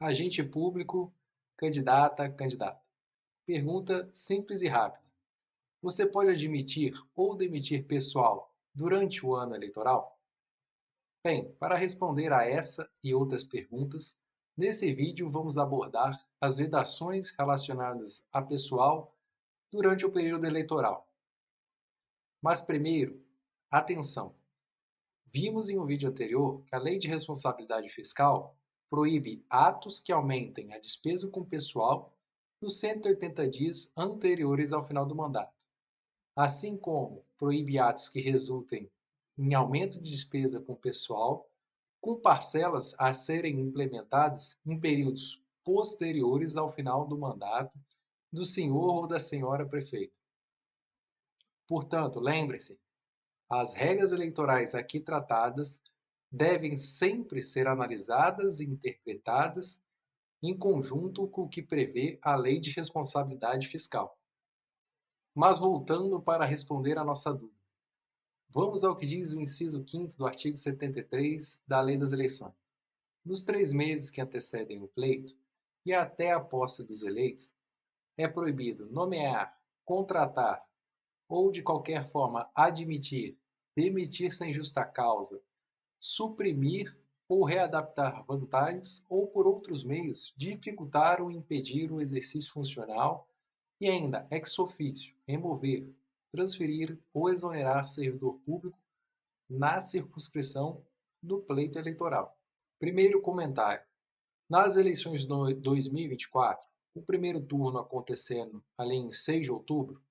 Agente público, candidata, candidato. Pergunta simples e rápida. Você pode admitir ou demitir pessoal durante o ano eleitoral? Bem, para responder a essa e outras perguntas, nesse vídeo vamos abordar as vedações relacionadas a pessoal durante o período eleitoral. Mas primeiro, atenção! Vimos em um vídeo anterior que a Lei de Responsabilidade Fiscal proíbe atos que aumentem a despesa com pessoal nos 180 dias anteriores ao final do mandato, assim como proíbe atos que resultem em aumento de despesa com pessoal, com parcelas a serem implementadas em períodos posteriores ao final do mandato do senhor ou da senhora prefeito. Portanto, lembre-se, as regras eleitorais aqui tratadas devem sempre ser analisadas e interpretadas em conjunto com o que prevê a Lei de Responsabilidade Fiscal. Mas voltando para responder a nossa dúvida, vamos ao que diz o inciso 5º do artigo 73 da Lei das Eleições. Nos 3 meses que antecedem o pleito e até a posse dos eleitos, é proibido nomear, contratar ou de qualquer forma admitir, demitir sem justa causa, suprimir ou readaptar vantagens ou por outros meios dificultar ou impedir o exercício funcional e ainda ex officio remover, transferir ou exonerar servidor público na circunscrição do pleito eleitoral. Primeiro comentário. Nas eleições de 2024, o primeiro turno acontecendo ali em 6 de outubro,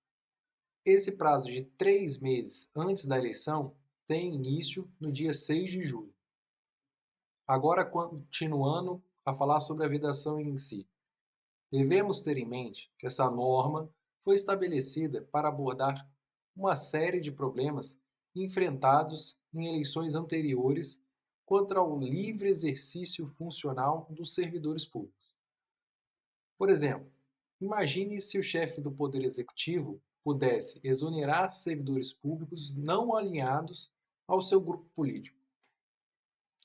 esse prazo de 3 meses antes da eleição tem início no dia 6 de julho. Agora, continuando a falar sobre a vedação em si, devemos ter em mente que essa norma foi estabelecida para abordar uma série de problemas enfrentados em eleições anteriores quanto ao livre exercício funcional dos servidores públicos. Por exemplo, imagine se o chefe do Poder Executivo pudesse exonerar servidores públicos não alinhados ao seu grupo político.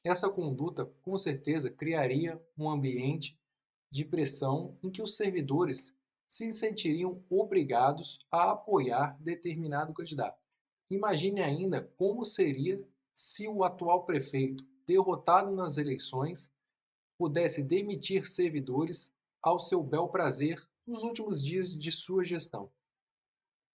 Essa conduta, com certeza, criaria um ambiente de pressão em que os servidores se sentiriam obrigados a apoiar determinado candidato. Imagine ainda como seria se o atual prefeito, derrotado nas eleições, pudesse demitir servidores ao seu bel prazer nos últimos dias de sua gestão.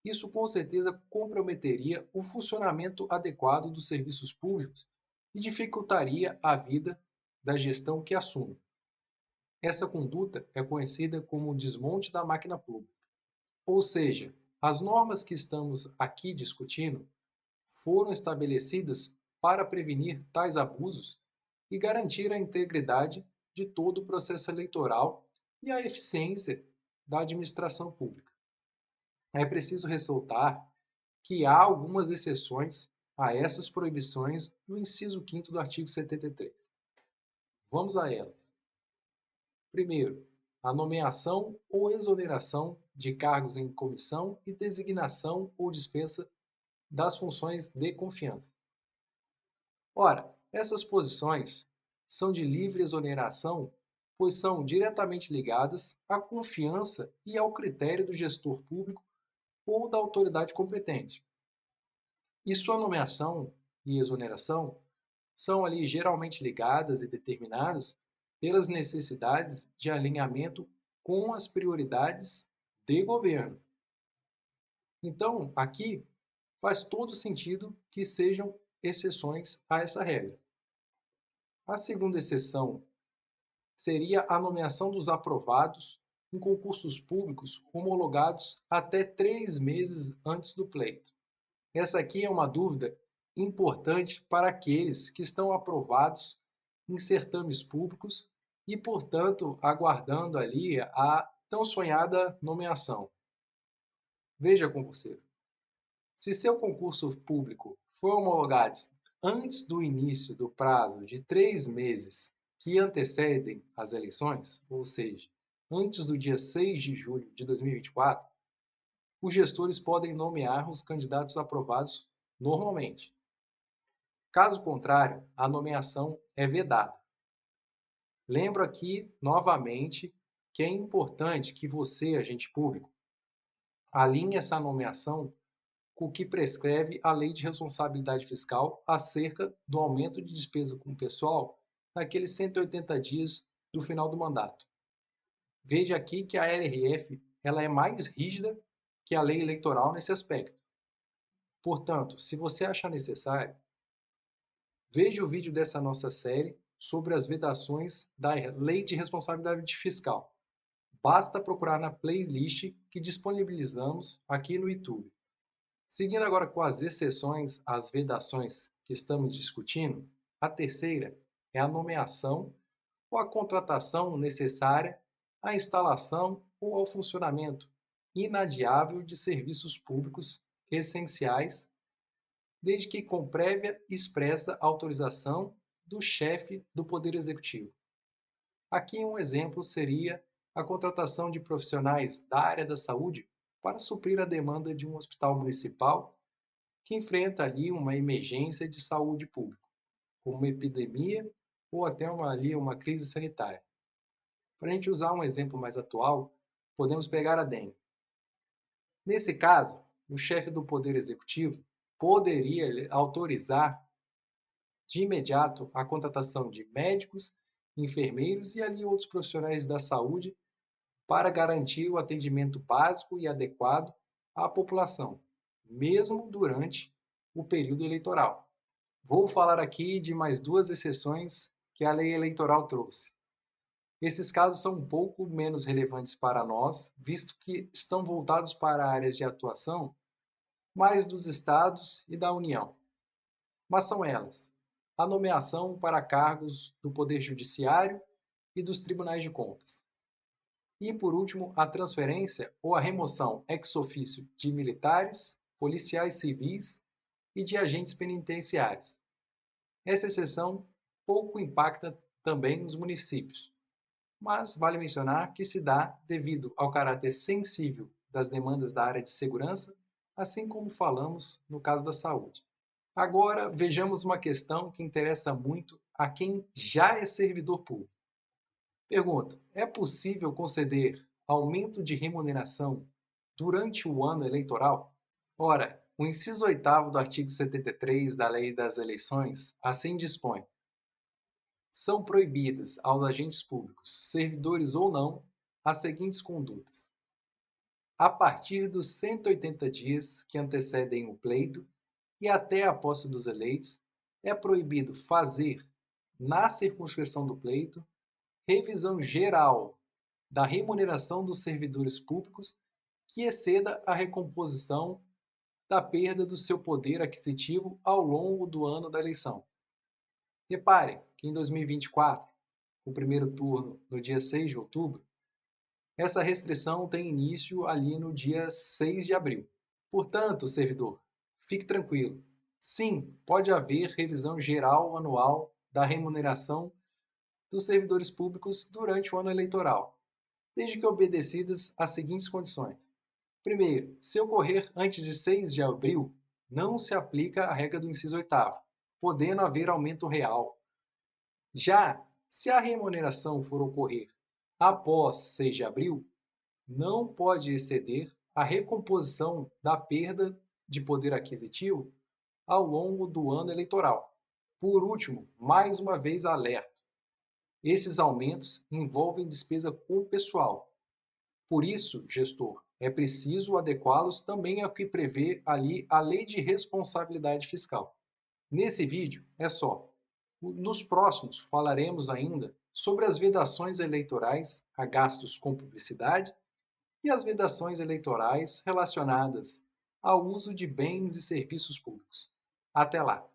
Isso com certeza comprometeria o funcionamento adequado dos serviços públicos e dificultaria a vida da gestão que assume. Essa conduta é conhecida como desmonte da máquina pública. Ou seja, as normas que estamos aqui discutindo foram estabelecidas para prevenir tais abusos e garantir a integridade de todo o processo eleitoral e a eficiência da administração pública. É preciso ressaltar que há algumas exceções a essas proibições no inciso 5º do artigo 73. Vamos a elas. Primeiro, a nomeação ou exoneração de cargos em comissão e designação ou dispensa das funções de confiança. Ora, essas posições são de livre exoneração, pois são diretamente ligadas à confiança e ao critério do gestor público ou da autoridade competente. E sua nomeação e exoneração são ali geralmente ligadas e determinadas pelas necessidades de alinhamento com as prioridades de governo. Então, aqui faz todo sentido que sejam exceções a essa regra. A segunda exceção seria a nomeação dos aprovados em concursos públicos homologados até 3 meses antes do pleito. Essa aqui é uma dúvida importante para aqueles que estão aprovados em certames públicos e, portanto, aguardando ali a tão sonhada nomeação. Veja, concurseiro, se seu concurso público for homologado antes do início do prazo de 3 meses que antecedem as eleições, ou seja, antes do dia 6 de julho de 2024, os gestores podem nomear os candidatos aprovados normalmente. Caso contrário, a nomeação é vedada. Lembro aqui, novamente, que é importante que você, agente público, alinhe essa nomeação com o que prescreve a Lei de Responsabilidade Fiscal acerca do aumento de despesa com o pessoal naqueles 180 dias do final do mandato. Veja aqui que a LRF ela é mais rígida que a lei eleitoral nesse aspecto. Portanto, se você achar necessário, veja o vídeo dessa nossa série sobre as vedações da Lei de Responsabilidade Fiscal. Basta procurar na playlist que disponibilizamos aqui no YouTube. Seguindo agora com as exceções às vedações que estamos discutindo, a terceira é a nomeação ou a contratação necessária à instalação ou ao funcionamento inadiável de serviços públicos essenciais, desde que com prévia e expressa autorização do chefe do Poder Executivo. Aqui um exemplo seria a contratação de profissionais da área da saúde para suprir a demanda de um hospital municipal que enfrenta ali uma emergência de saúde pública, como uma epidemia ou até uma crise sanitária. Para a gente usar um exemplo mais atual, podemos pegar a dengue. Nesse caso, o chefe do Poder Executivo poderia autorizar de imediato a contratação de médicos, enfermeiros e ali outros profissionais da saúde para garantir o atendimento básico e adequado à população, mesmo durante o período eleitoral. Vou falar aqui de mais duas exceções que a lei eleitoral trouxe. Esses casos são um pouco menos relevantes para nós, visto que estão voltados para áreas de atuação mais dos estados e da União. Mas são elas: a nomeação para cargos do Poder Judiciário e dos Tribunais de Contas. E, por último, a transferência ou a remoção ex officio de militares, policiais civis e de agentes penitenciários. Essa exceção pouco impacta também os municípios, mas vale mencionar que se dá devido ao caráter sensível das demandas da área de segurança, assim como falamos no caso da saúde. Agora, vejamos uma questão que interessa muito a quem já é servidor público. Pergunto: é possível conceder aumento de remuneração durante o ano eleitoral? Ora, o inciso 8º do artigo 73 da Lei das Eleições assim dispõe: são proibidas aos agentes públicos, servidores ou não, as seguintes condutas: a partir dos 180 dias que antecedem o pleito e até a posse dos eleitos, é proibido fazer, na circunscrição do pleito, revisão geral da remuneração dos servidores públicos que exceda a recomposição da perda do seu poder aquisitivo ao longo do ano da eleição. Repare que em 2024, o primeiro turno no dia 6 de outubro, essa restrição tem início ali no dia 6 de abril. Portanto, servidor, fique tranquilo. Sim, pode haver revisão geral anual da remuneração dos servidores públicos durante o ano eleitoral, desde que obedecidas as seguintes condições. Primeiro, se ocorrer antes de 6 de abril, não se aplica a regra do inciso 8º, podendo haver aumento real. Já se a remuneração for ocorrer após 6 de abril, não pode exceder a recomposição da perda de poder aquisitivo ao longo do ano eleitoral. Por último, mais uma vez alerto: esses aumentos envolvem despesa com o pessoal. Por isso, gestor, é preciso adequá-los também ao que prevê ali a Lei de Responsabilidade Fiscal. Nesse vídeo é só. Nos próximos falaremos ainda sobre as vedações eleitorais a gastos com publicidade e as vedações eleitorais relacionadas ao uso de bens e serviços públicos. Até lá!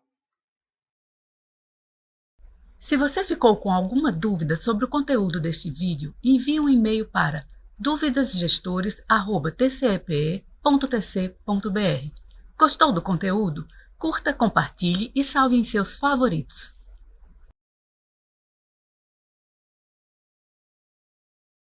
Se você ficou com alguma dúvida sobre o conteúdo deste vídeo, envie um e-mail para duvidasgestores@tcepe.tc.br. Gostou do conteúdo? Curta, compartilhe e salve em seus favoritos.